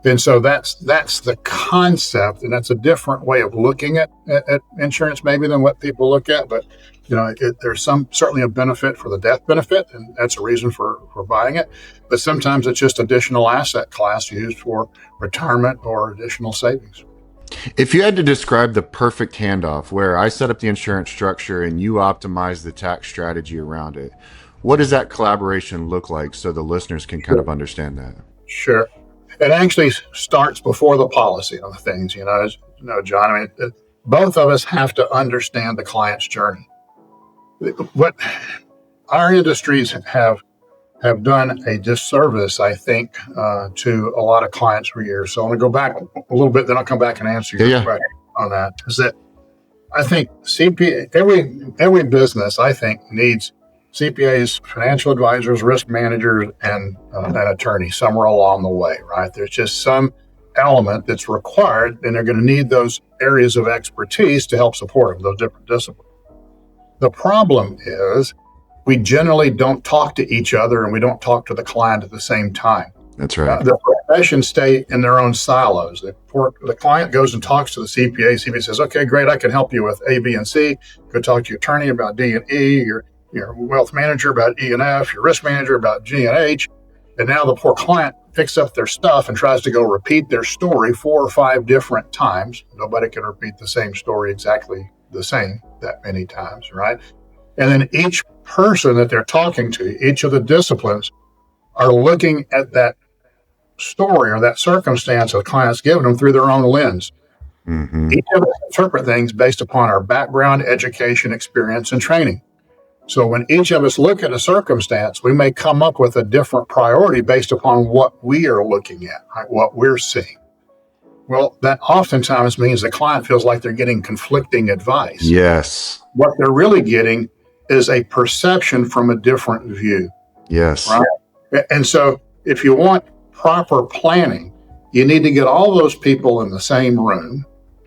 And so that's the concept, and that's a different way of looking at insurance maybe than what people look at. But you know, there's certainly a benefit for the death benefit, and that's a reason for buying it. But sometimes it's just additional asset class used for retirement or additional savings. If you had to describe the perfect handoff where I set up the insurance structure and you optimize the tax strategy around it, what does that collaboration look like so the listeners can kind of understand that? Sure. It actually starts before the policy of things, John. I mean, both of us have to understand the client's journey. What our industries have done a disservice, I think, to a lot of clients for years. So I'm going to go back a little bit, then I'll come back and answer your question on that. Is that I think CPA, every business, I think, needs CPAs, financial advisors, risk managers, and an attorney somewhere along the way, right? There's just some element that's required, and they're going to need those areas of expertise to help support them, those different disciplines. The problem is we generally don't talk to each other, and we don't talk to the client at the same time. That's right. The professions stay in their own silos. The client goes and talks to the CPA. CPA says, okay, great, I can help you with A, B, and C. Go talk to your attorney about D and E, your wealth manager about E and F, your risk manager about G and H. And now the poor client picks up their stuff and tries to go repeat their story 4 or 5 different times. Nobody can repeat the same story exactly the same that many times, right? And then each person that they're talking to, each of the disciplines, are looking at that story or that circumstance that the client's given them through their own lens. Mm-hmm. Each of us interpret things based upon our background, education, experience, and training. So when each of us look at a circumstance, we may come up with a different priority based upon what we are looking at, right? What we're seeing. Well, that oftentimes means the client feels like they're getting conflicting advice. Yes. What they're really getting is a perception from a different view. Yes. Right? And so if you want proper planning, you need to get all those people in the same room.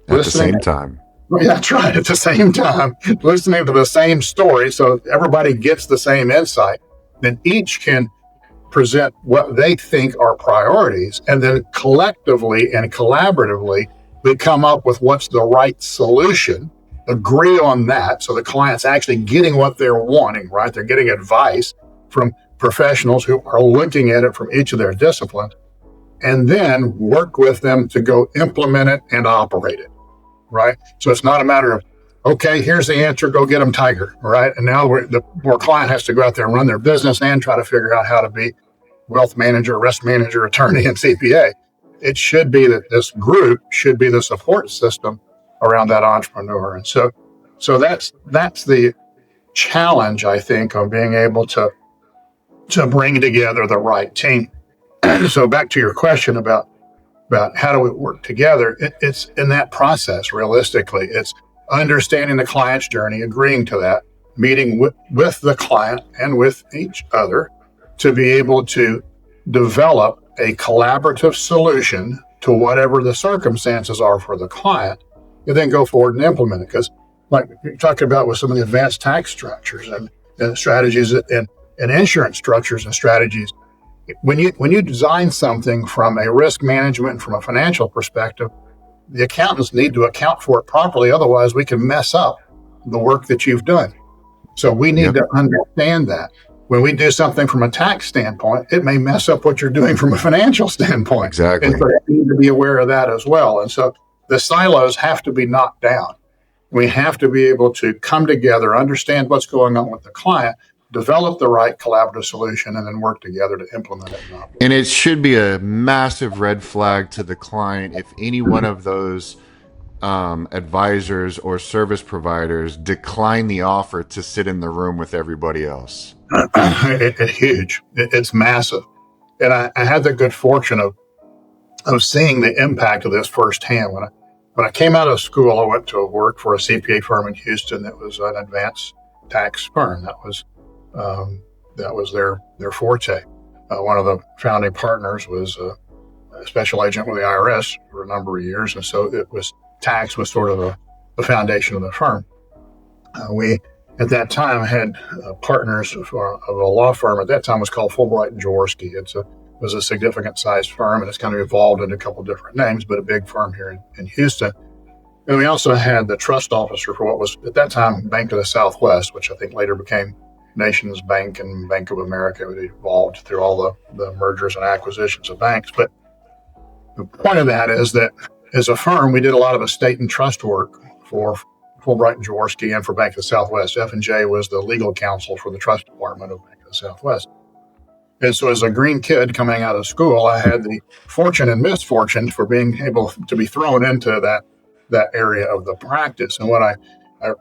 At the same time. Yeah, that's right. At the same time, listening to the same story so everybody gets the same insight. Then each can present what they think are priorities, and then collectively and collaboratively, we come up with what's the right solution, agree on that, so the client's actually getting what they're wanting, right? They're getting advice from professionals who are looking at it from each of their disciplines, and then work with them to go implement it and operate it. Right? So it's not a matter of, okay, here's the answer, go get them, tiger, right? And now the poor client has to go out there and run their business and try to figure out how to be wealth manager, risk manager, attorney, and CPA. It should be that this group should be the support system around that entrepreneur. And so that's the challenge, I think, of being able to bring together the right team. So back to your question about how do we work together, it's in that process, realistically. It's understanding the client's journey, agreeing to that, meeting with the client and with each other to be able to develop a collaborative solution to whatever the circumstances are for the client, and then go forward and implement it. Because like you're talking about with some of the advanced tax structures and strategies and insurance structures and strategies, when you design something from a risk management and from a financial perspective, the accountants need to account for it properly. Otherwise, we can mess up the work that you've done. So we need to understand that. When we do something from a tax standpoint, it may mess up what you're doing from a financial standpoint. Exactly. And so we need to be aware of that as well. And so the silos have to be knocked down. We have to be able to come together, understand what's going on with the client, develop the right collaborative solution, and then work together to implement it. And it should be a massive red flag to the client if any one of those advisors or service providers decline the offer to sit in the room with everybody else. It's huge. It's massive. And I had the good fortune of seeing the impact of this firsthand. When I came out of school, I went to work for a CPA firm in Houston that was an advanced tax firm. That was their forte. One of the founding partners was a special agent with the IRS for a number of years, and so tax was sort of the foundation of the firm. We at that time had partners of a law firm. At that time, was called Fulbright and Jaworski. It was a significant sized firm, and it's kind of evolved into a couple of different names, but a big firm here in Houston. And we also had the trust officer for what was at that time Bank of the Southwest, which I think later became Nations Bank and Bank of America. It evolved through all the mergers and acquisitions of banks. But the point of that is that as a firm, we did a lot of estate and trust work for Fulbright and Jaworski and for Bank of the Southwest. F&J was the legal counsel for the trust department of Bank of the Southwest. And so as a green kid coming out of school, I had the fortune and misfortune for being able to be thrown into that area of the practice. And what I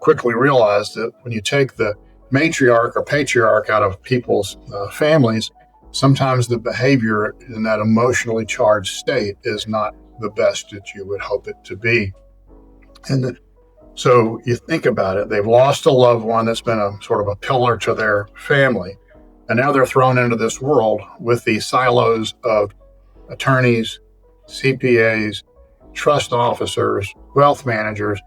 quickly realized that when you take the matriarch or patriarch out of people's families, sometimes the behavior in that emotionally charged state is not the best that you would hope it to be. And so you think about it, they've lost a loved one that's been a sort of a pillar to their family. And now they're thrown into this world with these silos of attorneys, CPAs, trust officers, wealth managers,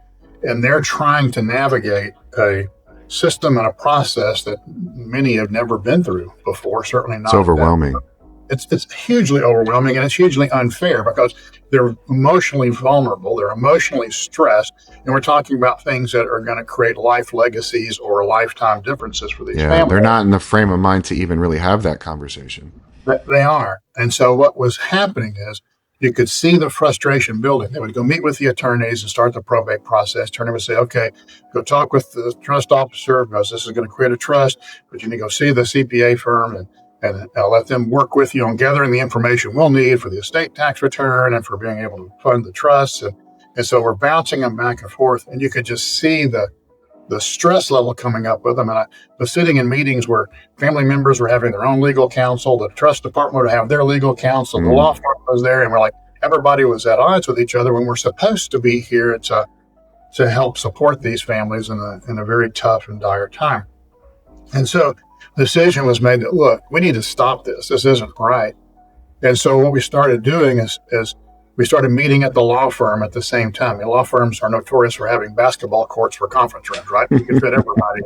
and they're trying to navigate a system and a process that many have never been through before, certainly not. It's overwhelming. It's hugely overwhelming, and it's hugely unfair because they're emotionally vulnerable, they're emotionally stressed, and we're talking about things that are going to create life legacies or lifetime differences for these families. They're not in the frame of mind to even really have that conversation. They are. And so what was happening is you could see the frustration building. They would go meet with the attorneys and start the probate process. Attorney would say, okay, go talk with the trust officer because this is going to create a trust, but you need to go see the CPA firm and let them work with you on gathering the information we'll need for the estate tax return and for being able to fund the trusts. And so we're bouncing them back and forth, and you could just see the stress level coming up with them. And I was sitting in meetings where family members were having their own legal counsel, the trust department would have their legal counsel, the law firm was there, and we're like, everybody was at odds with each other when we're supposed to be here to help support these families in a very tough and dire time. And so the decision was made that, look, we need to stop this. This isn't right. And so what we started doing is we started meeting at the law firm at the same time. Law firms are notorious for having basketball courts for conference rooms, right? You can fit everybody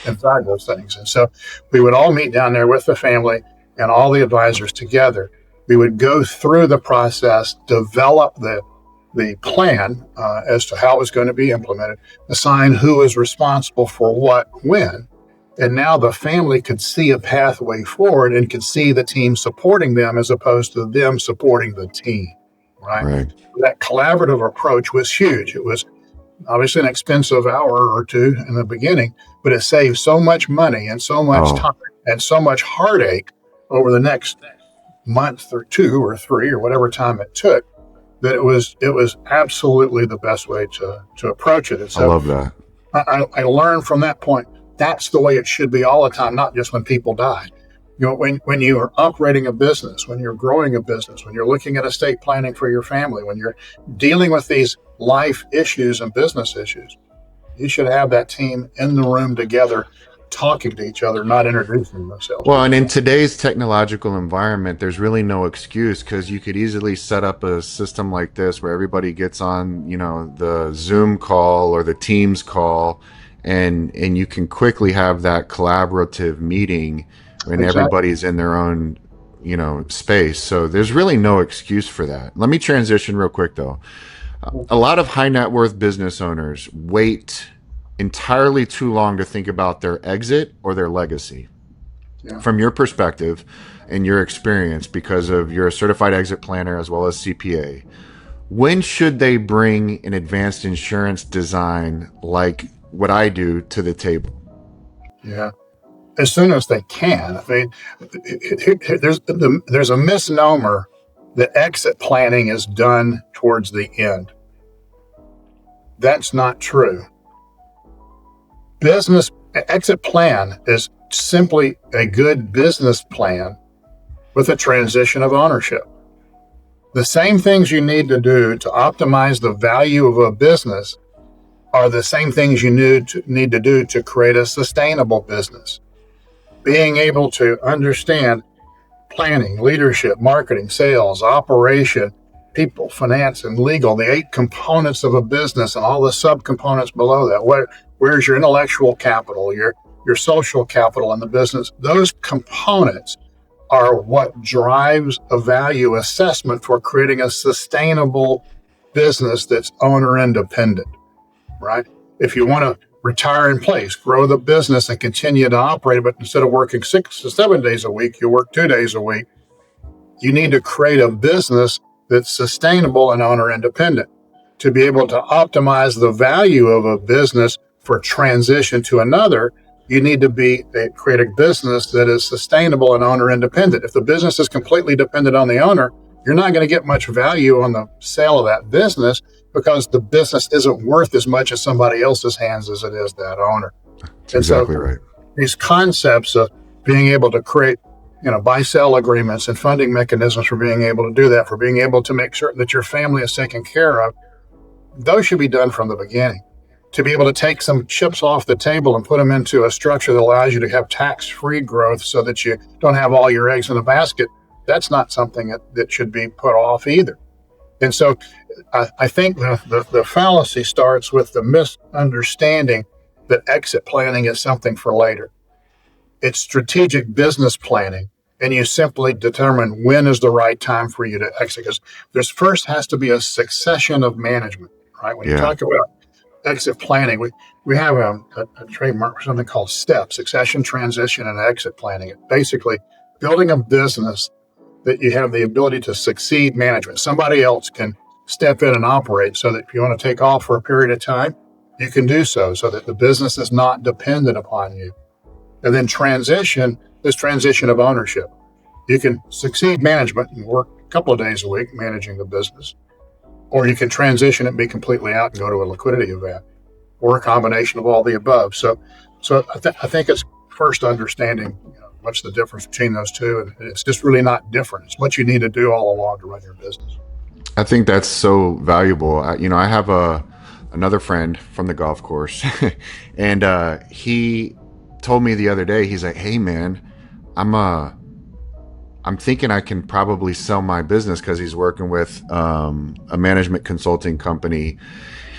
inside those things. And so we would all meet down there with the family and all the advisors together. We would go through the process, develop the plan as to how it was going to be implemented, assign who is responsible for what, when. And now the family could see a pathway forward and could see the team supporting them as opposed to them supporting the team, right? That collaborative approach was huge. It was obviously an expensive hour or two in the beginning, but it saved so much money and so much time and so much heartache over the next month or two or three or whatever time it took that it was absolutely the best way to approach it. And so I love that. I learned from that point. That's the way it should be all the time, not just when people die. You know, when you are operating a business, when you're growing a business, when you're looking at estate planning for your family, when you're dealing with these life issues and business issues, you should have that team in the room together, talking to each other, not introducing themselves. Well, and in today's technological environment, there's really no excuse because you could easily set up a system like this where everybody gets on, the Zoom call or the Teams call, and you can quickly have that collaborative meeting when everybody's in their own, space. So there's really no excuse for that. Let me transition real quick though. A lot of high net worth business owners wait entirely too long to think about their exit or their legacy. Yeah. From your perspective and your experience, because of you're a certified exit planner as well as CPA, when should they bring an advanced insurance design like what I do to the table? Yeah. As soon as they can. I mean, there's a misnomer that exit planning is done towards the end. That's not true. Business exit plan is simply a good business plan with a transition of ownership. The same things you need to do to optimize the value of a business are the same things you need to do to create a sustainable business. Being able to understand planning, leadership, marketing, sales, operation, people, finance, and legal, the 8 components of a business and all the subcomponents below that. Where's your intellectual capital, your social capital in the business? Those components are what drives a value assessment for creating a sustainable business that's owner independent, right? If you want to retire in place, grow the business and continue to operate, but instead of working 6 to 7 days a week, you work 2 days a week. You need to create a business that's sustainable and owner independent. To be able to optimize the value of a business for transition to another, you need to create a business that is sustainable and owner independent. If the business is completely dependent on the owner, you're not going to get much value on the sale of that business because the business isn't worth as much as somebody else's hands as it is that owner. That's exactly right. These concepts of being able to create, buy-sell agreements and funding mechanisms for being able to do that, for being able to make certain that your family is taken care of, those should be done from the beginning. To be able to take some chips off the table and put them into a structure that allows you to have tax-free growth so that you don't have all your eggs in the basket, that's not something that should be put off either. And so I think the fallacy starts with the misunderstanding that exit planning is something for later. It's strategic business planning, and you simply determine when is the right time for you to exit. Because there's first has to be a succession of management, right? When you talk about exit planning, we have a trademark for something called STEP, succession, transition, and exit planning. It basically building a business that you have the ability to succeed management. Somebody else can step in and operate so that if you want to take off for a period of time, you can do so that the business is not dependent upon you. And then transition of ownership. You can succeed management and work a couple of days a week managing the business, or you can transition and be completely out and go to a liquidity event, or a combination of all the above. So I think it's first understanding what's the difference between those two, and it's just really not different. It's what you need to do all along to run your business. I think that's so valuable. I have another friend from the golf course, and he told me the other day, he's like, "Hey man, I'm thinking I can probably sell my business," because he's working with a management consulting company.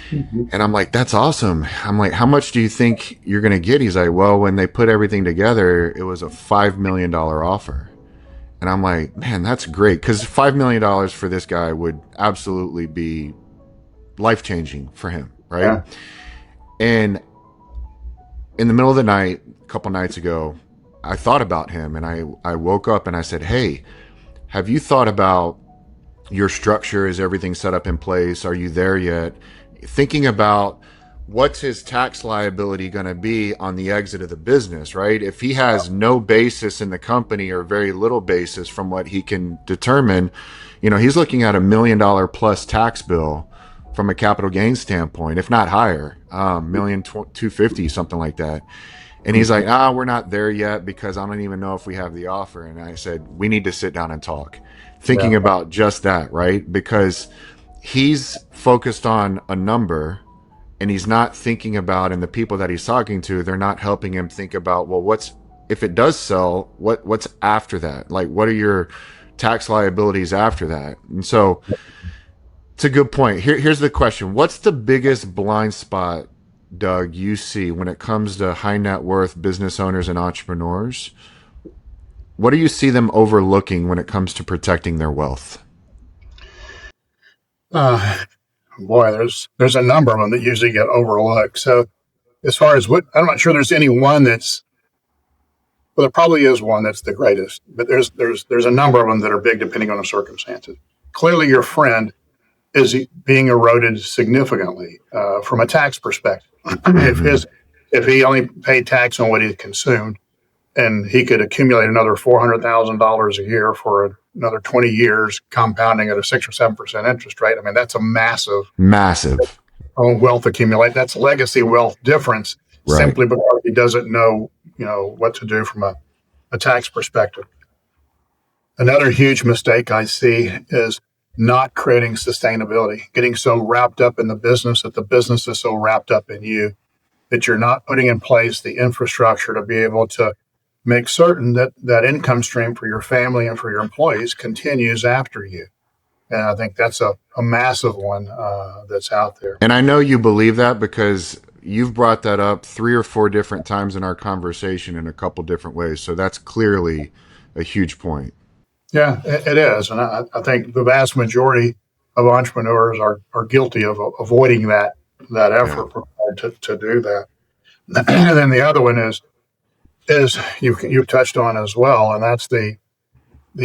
Mm-hmm. And I'm like, "That's awesome." I'm like, "How much do you think you're going to get?" He's like, "Well, when they put everything together, it was a $5 million offer." And I'm like, "Man, that's great." Because $5 million for this guy would absolutely be life-changing for him, right? Yeah. And in the middle of the night, a couple nights ago, I thought about him, and I woke up and I said, "Hey, have you thought about your structure? Is everything set up in place? Are you there yet?" Thinking about what's his tax liability going to be on the exit of the business, right? If he has no basis in the company or very little basis from what he can determine, he's looking at $1 million plus tax bill from a capital gains standpoint, if not higher, $1,250,000, something like that. And he's like, "We're not there yet because I don't even know if we have the offer." And I said, "We need to sit down and talk." Thinking about just that, right? Because he's focused on a number, and he's not thinking about, and the people that he's talking to, they're not helping him think about, well, what's, if it does sell, what's after that? Like, what are your tax liabilities after that? And so it's a good point. Here's the question. What's the biggest blind spot, Doug, you see when it comes to high net worth business owners and entrepreneurs? What do you see them overlooking when it comes to protecting their wealth? Boy, there's a number of them that usually get overlooked. So as far as what, I'm not sure there's any one that's, well, there probably is one that's the greatest, but there's a number of them that are big depending on the circumstances. Clearly, your friend is being eroded significantly from a tax perspective. If he only paid tax on what he consumed, and he could accumulate another $400,000 a year for another 20 years, compounding at a 6 or 7% interest rate. I mean, that's a massive wealth accumulate. That's legacy wealth difference, simply because he doesn't know, what to do from a tax perspective. Another huge mistake I see is not creating sustainability, getting so wrapped up in the business that the business is so wrapped up in you that you're not putting in place the infrastructure to be able to make certain that that income stream for your family and for your employees continues after you. And I think that's a massive one that's out there. And I know you believe that because you've brought that up 3 or 4 different times in our conversation in a couple different ways. So that's clearly a huge point. Yeah, it is. And I think the vast majority of entrepreneurs are guilty of avoiding that effort to do that. And then the other one is you've touched on as well, and that's the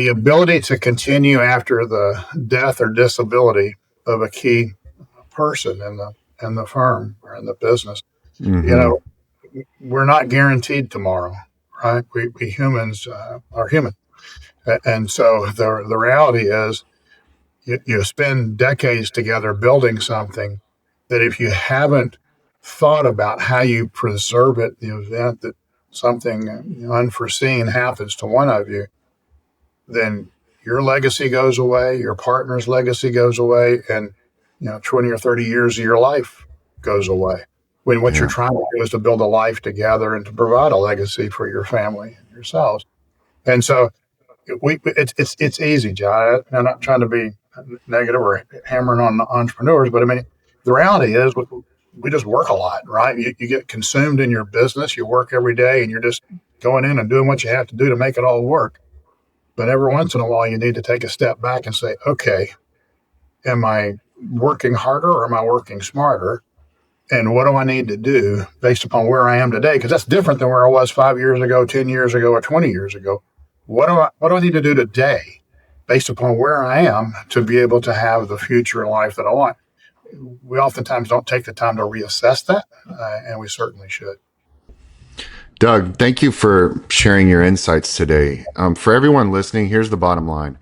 ability to continue after the death or disability of a key person in the firm or in the business. We're not guaranteed tomorrow, right? We humans are human. And so the reality is you spend decades together building something that if you haven't thought about how you preserve it, the event that something unforeseen happens to one of you, then your legacy goes away, your partner's legacy goes away, and 20 or 30 years of your life goes away. When what you're trying to do is to build a life together and to provide a legacy for your family and yourselves. And so it's easy, John. I'm not trying to be negative or hammering on entrepreneurs, but I mean, the reality is we just work a lot, right? You get consumed in your business, you work every day, and you're just going in and doing what you have to do to make it all work. But every once in a while, you need to take a step back and say, okay, am I working harder or am I working smarter? And what do I need to do based upon where I am today? Because that's different than where I was 5 years ago, 10 years ago, or 20 years ago. What do I need to do today based upon where I am to be able to have the future life that I want? We oftentimes don't take the time to reassess that, and we certainly should. Doug, thank you for sharing your insights today. For everyone listening, here's the bottom line.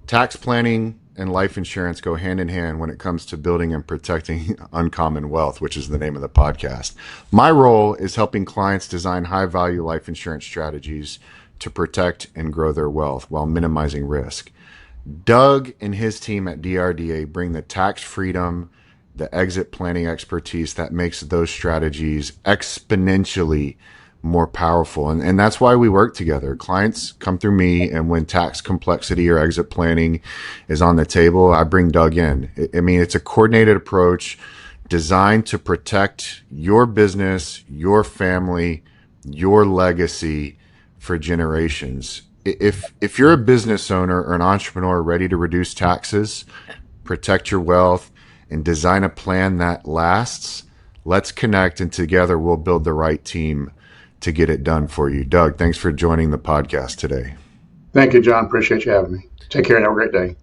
Tax planning and life insurance go hand in hand when it comes to building and protecting uncommon wealth, which is the name of the podcast. My role is helping clients design high-value life insurance strategies to protect and grow their wealth while minimizing risk. Doug and his team at DRDA bring the tax freedom, the exit planning expertise that makes those strategies exponentially more powerful. And that's why we work together. Clients come through me, and when tax complexity or exit planning is on the table, I bring Doug in. I mean, it's a coordinated approach designed to protect your business, your family, your legacy for generations. If you're a business owner or an entrepreneur ready to reduce taxes, protect your wealth, and design a plan that lasts, let's connect, and together we'll build the right team to get it done for you. Doug, thanks for joining the podcast today. Thank you, John. Appreciate you having me. Take care and have a great day.